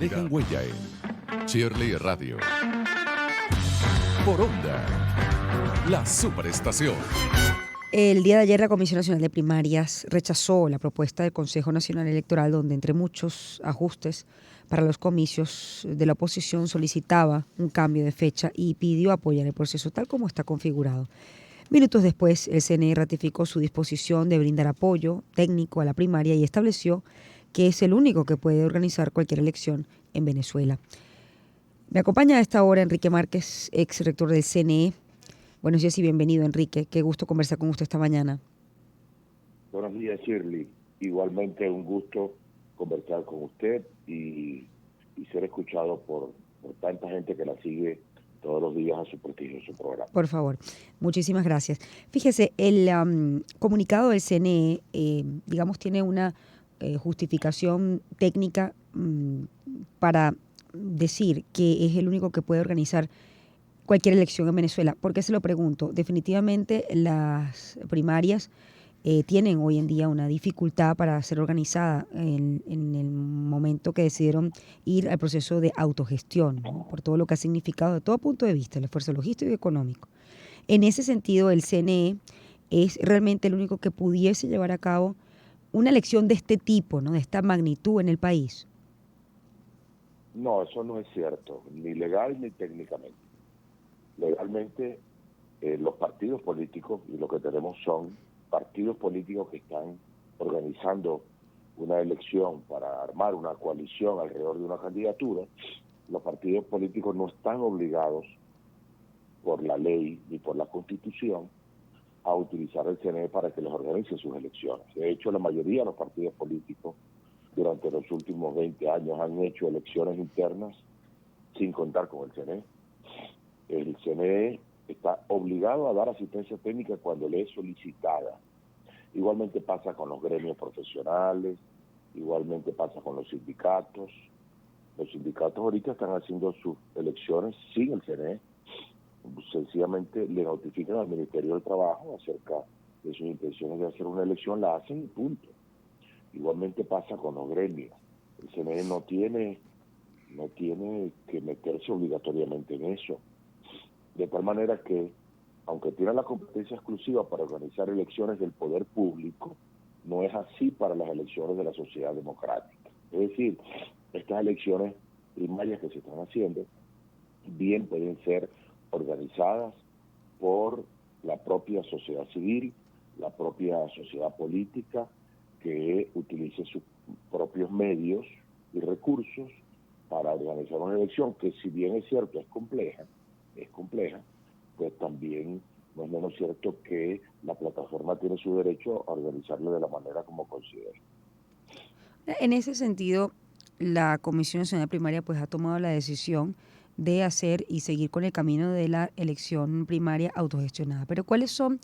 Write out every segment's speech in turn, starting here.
Dejan huella en Shirley Radio. Por Onda, la superestación. El día de ayer la Comisión Nacional de Primarias rechazó la propuesta del Consejo Nacional Electoral, donde entre muchos ajustes para los comicios de la oposición solicitaba un cambio de fecha y pidió apoyar el proceso tal como está configurado. Minutos después, el CNE ratificó su disposición de brindar apoyo técnico a la primaria y estableció que es el único que puede organizar cualquier elección en Venezuela. Me acompaña a esta hora Enrique Márquez, ex rector del CNE. Buenos días y bienvenido, Enrique. Qué gusto conversar con usted esta mañana. Buenos días, Shirley. Igualmente un gusto conversar con usted y ser escuchado por tanta gente que la sigue todos los días a su prestigioso programa. Por favor, muchísimas gracias. Fíjese, el comunicado del CNE, digamos, tiene una justificación técnica para decir que es el único que puede organizar cualquier elección en Venezuela. ¿Por qué se lo pregunto? Definitivamente las primarias tienen hoy en día una dificultad para ser organizada en el momento que decidieron ir al proceso de autogestión, ¿no? Por todo lo que ha significado de todo punto de vista, el esfuerzo logístico y económico. En ese sentido, el CNE es realmente el único que pudiese llevar a cabo una elección de este tipo, ¿no? De esta magnitud en el país. No, eso no es cierto, ni legal ni técnicamente. Legalmente, los partidos políticos, y lo que tenemos son partidos políticos que están organizando una elección para armar una coalición alrededor de una candidatura. Los partidos políticos no están obligados por la ley ni por la Constitución a utilizar el CNE para que les organice sus elecciones. De hecho, la mayoría de los partidos políticos durante los últimos 20 años han hecho elecciones internas sin contar con el CNE. El CNE está obligado a dar asistencia técnica cuando le es solicitada. Igualmente pasa con los gremios profesionales, igualmente pasa con los sindicatos. Los sindicatos ahorita están haciendo sus elecciones sin el CNE. Sencillamente le notifican al Ministerio del Trabajo acerca de sus intenciones de hacer una elección, la hacen y punto. Igualmente pasa con los gremios. El CNE no tiene que meterse obligatoriamente en eso. De tal manera que, aunque tiene la competencia exclusiva para organizar elecciones del poder público, no es así para las elecciones de la sociedad democrática. Es decir, estas elecciones primarias que se están haciendo bien pueden ser organizadas por la propia sociedad civil, la propia sociedad política, que utilice sus propios medios y recursos para organizar una elección que, si bien es cierto, es compleja, pues también no es menos cierto que la plataforma tiene su derecho a organizarlo de la manera como considere. En ese sentido, la Comisión Nacional Primaria pues ha tomado la decisión de hacer y seguir con el camino de la elección primaria autogestionada. Pero ¿cuáles son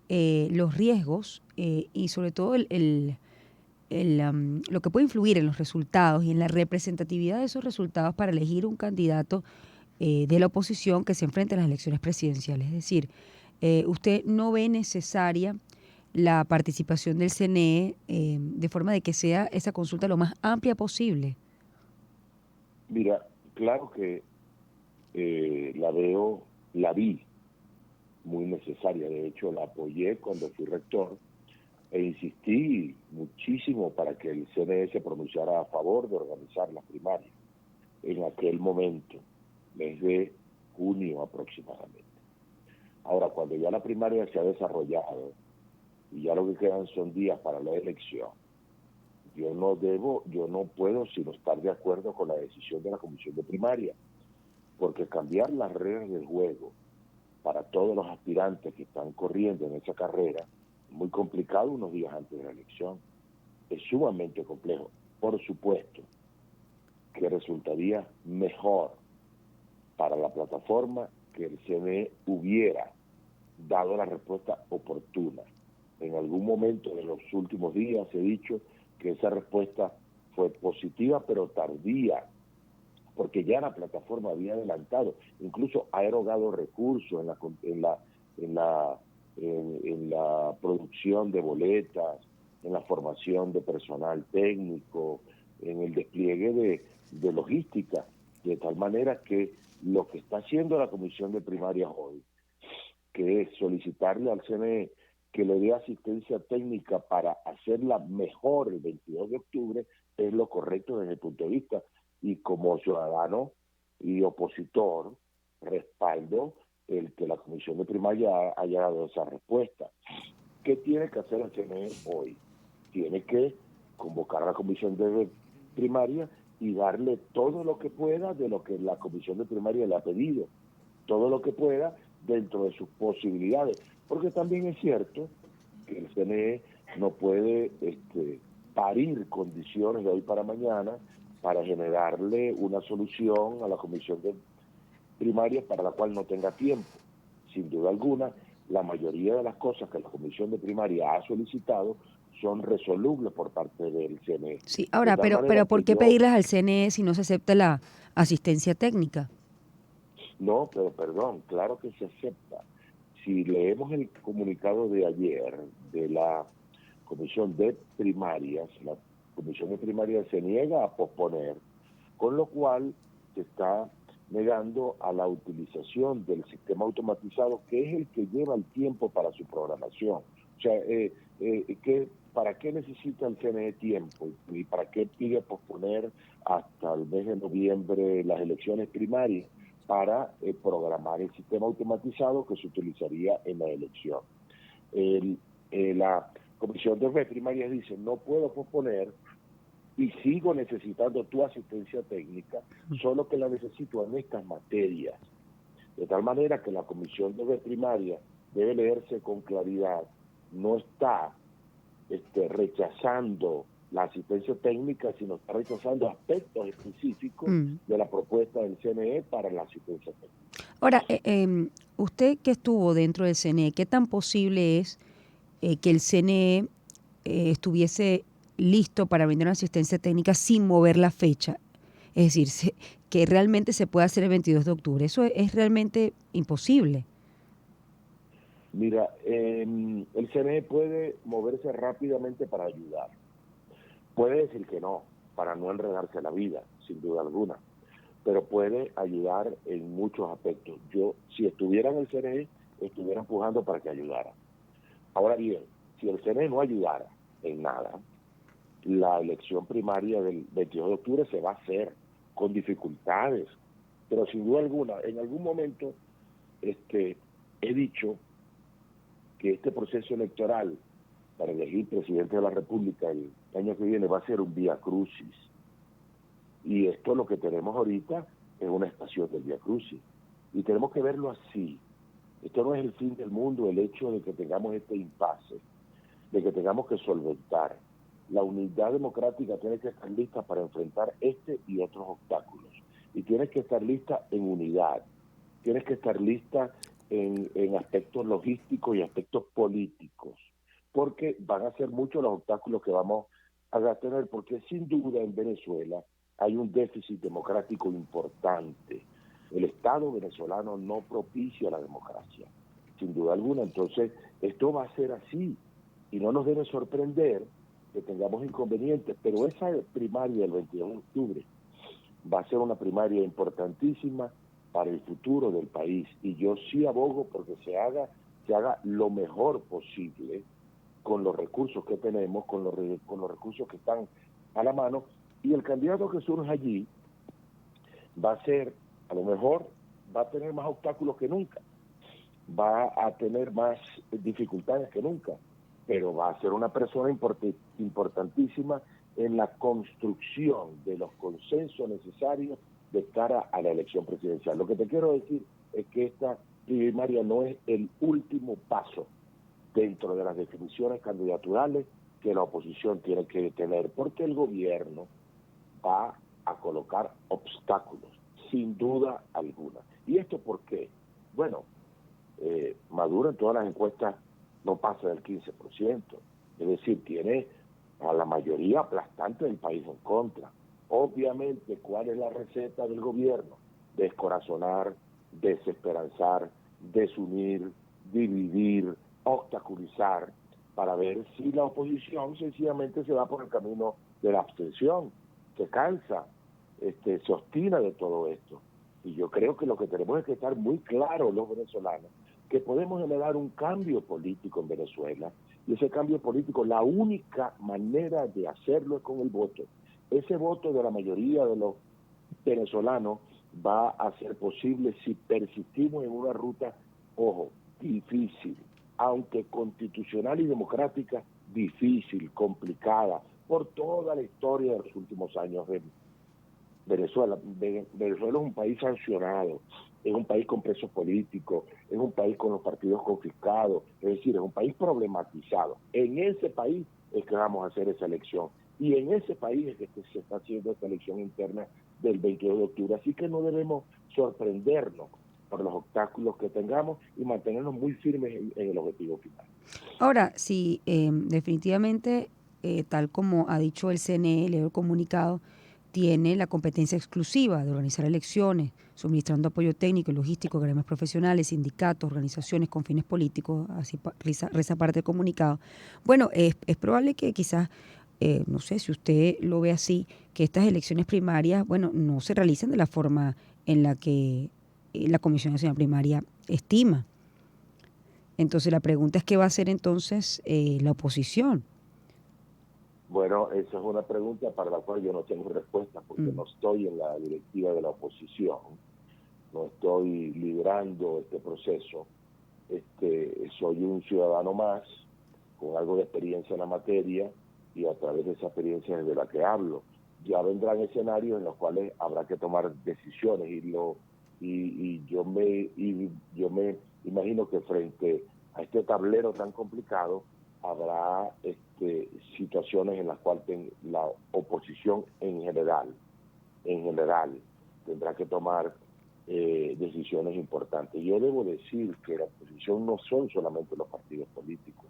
los riesgos y sobre todo lo que puede influir en los resultados y en la representatividad de esos resultados para elegir un candidato de la oposición que se enfrente a las elecciones presidenciales? Es decir, ¿usted no ve necesaria la participación del CNE de forma de que sea esa consulta lo más amplia posible? Mira, claro que la vi muy necesaria. De hecho, la apoyé cuando fui rector e insistí muchísimo para que el CNE se pronunciara a favor de organizar las primarias en aquel momento, desde junio aproximadamente. Ahora, cuando ya la primaria se ha desarrollado y ya lo que quedan son días para la elección, yo no puedo sino estar de acuerdo con la decisión de la Comisión de Primaria, porque cambiar las reglas del juego para todos los aspirantes que están corriendo en esa carrera es muy complicado unos días antes de la elección. Es sumamente complejo. Por supuesto que resultaría mejor para la plataforma que el CNE hubiera dado la respuesta oportuna. En algún momento de los últimos días he dicho que esa respuesta fue positiva pero tardía, porque ya la plataforma había adelantado, incluso ha erogado recursos en la producción de boletas, en la formación de personal técnico, en el despliegue de logística, de tal manera que lo que está haciendo la Comisión de Primarias hoy, que es solicitarle al CNE que le dé asistencia técnica para hacerla mejor el 22 de octubre, es lo correcto desde el punto de vista. Y como ciudadano y opositor, respaldo el que la Comisión de Primaria haya dado esa respuesta. ¿Qué tiene que hacer el CNE hoy? Tiene que convocar a la Comisión de Primaria y darle todo lo que pueda de lo que la Comisión de Primaria le ha pedido, todo lo que pueda dentro de sus posibilidades, porque también es cierto que el CNE no puede parir condiciones de hoy para mañana para generarle una solución a la Comisión de Primaria para la cual no tenga tiempo. Sin duda alguna, la mayoría de las cosas que la Comisión de Primaria ha solicitado son resolubles por parte del CNE. Sí, De ahora, tal pero manera ¿por que qué yo... pedirles al CNE si no se acepta la asistencia técnica? No, pero perdón, claro que se acepta. Si leemos el comunicado de ayer de la Comisión de Primarias, la Comisión de Primarias se niega a posponer, con lo cual se está negando a la utilización del sistema automatizado, que es el que lleva el tiempo para su programación. O sea, ¿para qué necesita el CNE tiempo? ¿Y para qué pide posponer hasta el mes de noviembre las elecciones primarias? Para programar el sistema automatizado que se utilizaría en la elección. La Comisión de Primarias dice, no puedo posponer y sigo necesitando tu asistencia técnica, solo que la necesito en estas materias. De tal manera que la Comisión de Primaria debe leerse con claridad, no está rechazando la asistencia técnica, sino está rechazando aspectos específicos de la propuesta del CNE para la asistencia técnica. Ahora, usted que estuvo dentro del CNE, ¿qué tan posible es que el CNE estuviese listo para brindar una asistencia técnica sin mover la fecha? Es decir, que realmente se pueda hacer el 22 de octubre. Eso es realmente imposible. Mira, el CNE puede moverse rápidamente para ayudar. Puede decir que no, para no enredarse la vida, sin duda alguna, pero puede ayudar en muchos aspectos. Yo, si estuviera en el CNE, estuviera empujando para que ayudara. Ahora bien, si el CNE no ayudara en nada, la elección primaria del 22 de octubre se va a hacer con dificultades, pero sin duda alguna, en algún momento he dicho que este proceso electoral para elegir presidente de la República el año que viene va a ser un vía crucis. Y esto lo que tenemos ahorita es una estación del vía crucis. Y tenemos que verlo así. Esto no es el fin del mundo, el hecho de que tengamos este impasse, de que tengamos que solventar. La unidad democrática tiene que estar lista para enfrentar este y otros obstáculos. Y tienes que estar lista en unidad. Tienes que estar lista en aspectos logísticos y aspectos políticos, porque van a ser muchos los obstáculos que vamos a tener, porque sin duda en Venezuela hay un déficit democrático importante. El Estado venezolano no propicia la democracia, sin duda alguna. Entonces, esto va a ser así y no nos debe sorprender que tengamos inconvenientes, pero esa primaria del 22 de octubre va a ser una primaria importantísima para el futuro del país, y yo sí abogo porque se haga lo mejor posible con los recursos que tenemos, con los recursos que están a la mano, y el candidato que surge allí va a ser, a lo mejor, va a tener más obstáculos que nunca, va a tener más dificultades que nunca, pero va a ser una persona importantísima en la construcción de los consensos necesarios de cara a la elección presidencial. Lo que te quiero decir es que esta primaria no es el último paso dentro de las definiciones candidaturales que la oposición tiene que tener, porque el gobierno va a colocar obstáculos, sin duda alguna. ¿Y esto por qué? Bueno, Maduro en todas las encuestas no pasa del 15%, es decir, tiene a la mayoría aplastante del país en contra. Obviamente, ¿cuál es la receta del gobierno? Descorazonar, desesperanzar, desunir, dividir, obstaculizar, para ver si la oposición sencillamente se va por el camino de la abstención, se cansa se obstina de todo esto. Y yo creo que lo que tenemos es que estar muy claros los venezolanos, que podemos generar un cambio político en Venezuela, y ese cambio político, la única manera de hacerlo es con el voto. Ese voto de la mayoría de los venezolanos va a ser posible si persistimos en una ruta, ojo, difícil, aunque constitucional y democrática, difícil, complicada, por toda la historia de los últimos años de Venezuela. Venezuela es un país sancionado, es un país con presos políticos, es un país con los partidos confiscados, es decir, es un país problematizado. En ese país es que vamos a hacer esa elección, y en ese país es que se está haciendo esta elección interna del 22 de octubre, así que no debemos sorprendernos por los obstáculos que tengamos y mantenernos muy firmes en el objetivo final. Ahora, sí, definitivamente, tal como ha dicho el CNE, leo el comunicado, tiene la competencia exclusiva de organizar elecciones, suministrando apoyo técnico y logístico a gremios profesionales, sindicatos, organizaciones con fines políticos, así reza parte del comunicado. Bueno, es probable que quizás, no sé si usted lo ve así, que estas elecciones primarias, bueno, no se realicen de la forma en la que la Comisión Nacional Primaria estima. Entonces la pregunta es, ¿qué va a hacer entonces la oposición? Bueno, esa es una pregunta para la cual yo no tengo respuesta, porque no estoy en la directiva de la oposición, no estoy liderando este proceso. Soy un ciudadano más, con algo de experiencia en la materia, y a través de esa experiencia es de la que hablo. Ya vendrán escenarios en los cuales habrá que tomar decisiones, y yo me imagino que frente a este tablero tan complicado habrá situaciones en las cuales la oposición en general tendrá que tomar decisiones importantes. Yo debo decir que la oposición no son solamente los partidos políticos.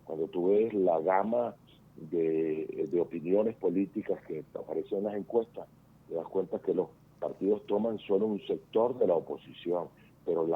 Cuando tú ves la gama de opiniones políticas que aparecen en las encuestas, te das cuenta que los partidos toman solo un sector de la oposición, pero el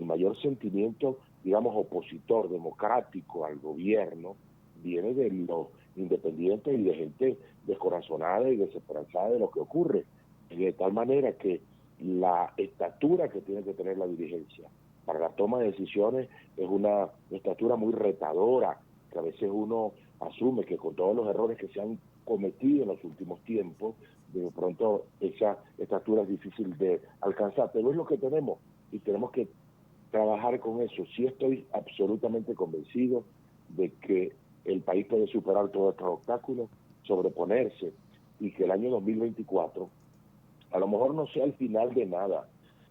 mayor sentimiento, digamos, opositor, democrático al gobierno, viene de los independientes y de gente descorazonada y desesperanzada de lo que ocurre. De tal manera que la estatura que tiene que tener la dirigencia para la toma de decisiones es una estatura muy retadora, que a veces uno asume que con todos los errores que se han cometido en los últimos tiempos, de pronto esa estatura es difícil de alcanzar, pero es lo que tenemos y tenemos que trabajar con eso. Sí, estoy absolutamente convencido de que el país puede superar todos estos obstáculos, sobreponerse, y que el año 2024 a lo mejor no sea el final de nada,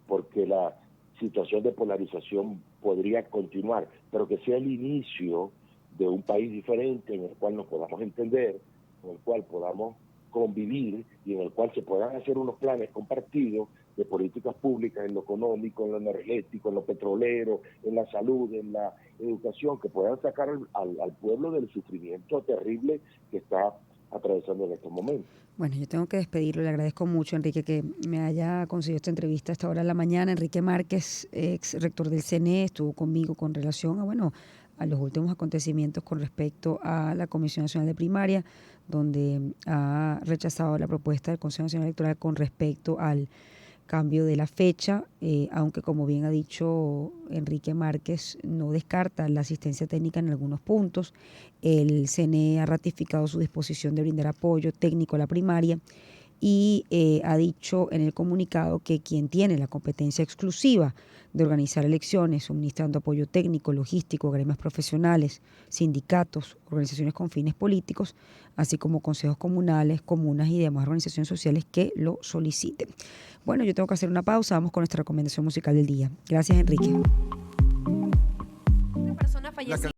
porque la situación de polarización podría continuar, pero que sea el inicio de un país diferente en el cual nos podamos entender, en el cual podamos convivir y en el cual se puedan hacer unos planes compartidos de políticas públicas en lo económico, en lo energético, en lo petrolero, en la salud, en la educación, que puedan sacar al pueblo del sufrimiento terrible que está atravesando en estos momentos. Bueno, yo tengo que despedirlo. Le agradezco mucho, Enrique, que me haya concedido esta entrevista a esta hora de la mañana. Enrique Márquez, ex rector del CNE, estuvo conmigo con relación a los últimos acontecimientos con respecto a la Comisión Nacional de Primaria, donde ha rechazado la propuesta del Consejo Nacional Electoral con respecto al cambio de la fecha, aunque, como bien ha dicho Enrique Márquez, no descarta la asistencia técnica en algunos puntos. El CNE ha ratificado su disposición de brindar apoyo técnico a la primaria y ha dicho en el comunicado que quien tiene la competencia exclusiva de organizar elecciones, suministrando apoyo técnico, logístico, gremios profesionales, sindicatos, organizaciones con fines políticos, así como consejos comunales, comunas y demás organizaciones sociales que lo soliciten. Bueno, yo tengo que hacer una pausa. Vamos con nuestra recomendación musical del día. Gracias, Enrique. Una persona fallecida.